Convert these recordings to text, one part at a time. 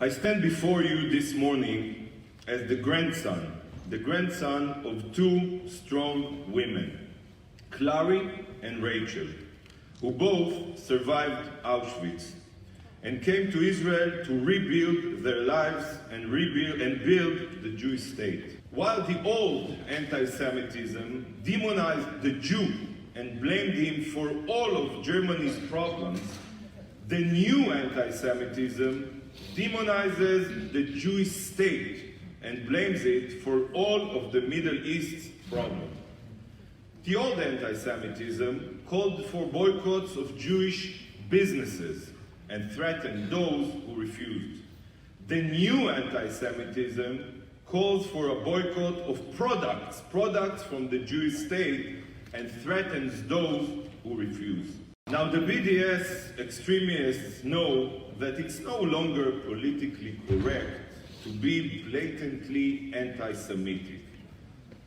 I stand before you this morning as the grandson of two strong women, Clary and Rachel, who both survived Auschwitz and came to Israel to rebuild their lives and build the Jewish state. While the old anti-Semitism demonized the Jew and blamed him for all of Germany's problems, the new anti-Semitism demonizes the Jewish state and blames it for all of the Middle East's problems. The old anti-Semitism called for boycotts of Jewish businesses and threatened those who refused. The new anti-Semitism calls for a boycott of products from the Jewish state and threatens those who refuse. Now, the BDS extremists know that it's no longer politically correct to be blatantly anti-Semitic.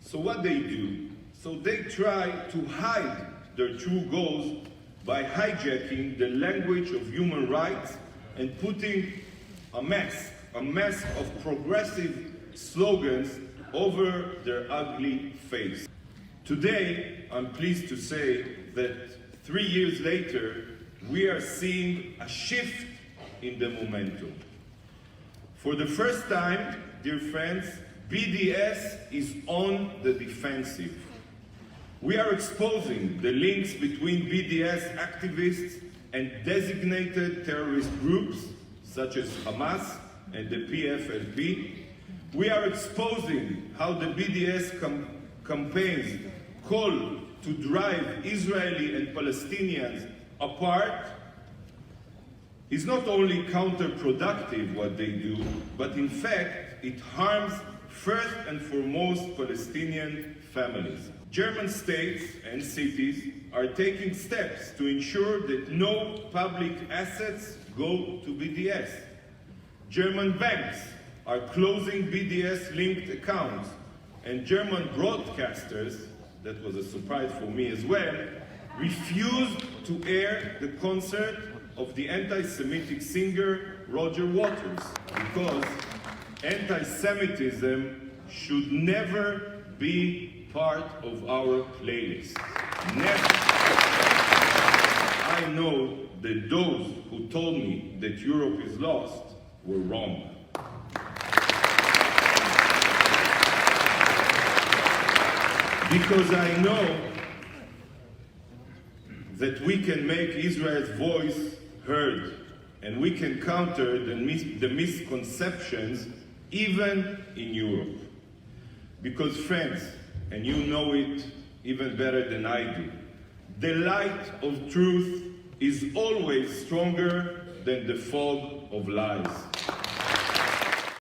So what they do? So they try to hide their true goals by hijacking the language of human rights and putting a mask of progressive slogans over their ugly face. Today, I'm pleased to say that 3 years later, we are seeing a shift in the momentum. For the first time, dear friends, BDS is on the defensive. We are exposing the links between BDS activists and designated terrorist groups, such as Hamas and the PFLP. We are exposing how the BDS campaigns call to drive Israeli and Palestinians apart. Is not only counterproductive what they do, but in fact it harms first and foremost Palestinian families. German states and cities are taking steps to ensure that no public assets go to BDS. German banks are closing BDS-linked accounts, and German broadcasters, that was a surprise for me as well, refused to air the concert of the anti-Semitic singer Roger Waters, because anti-Semitism should never be part of our playlist. Never. I know that those who told me that Europe is lost were wrong. Because I know that we can make Israel's voice heard, and we can counter the misconceptions even in Europe. Because friends, and you know it even better than I do, the light of truth is always stronger than the fog of lies.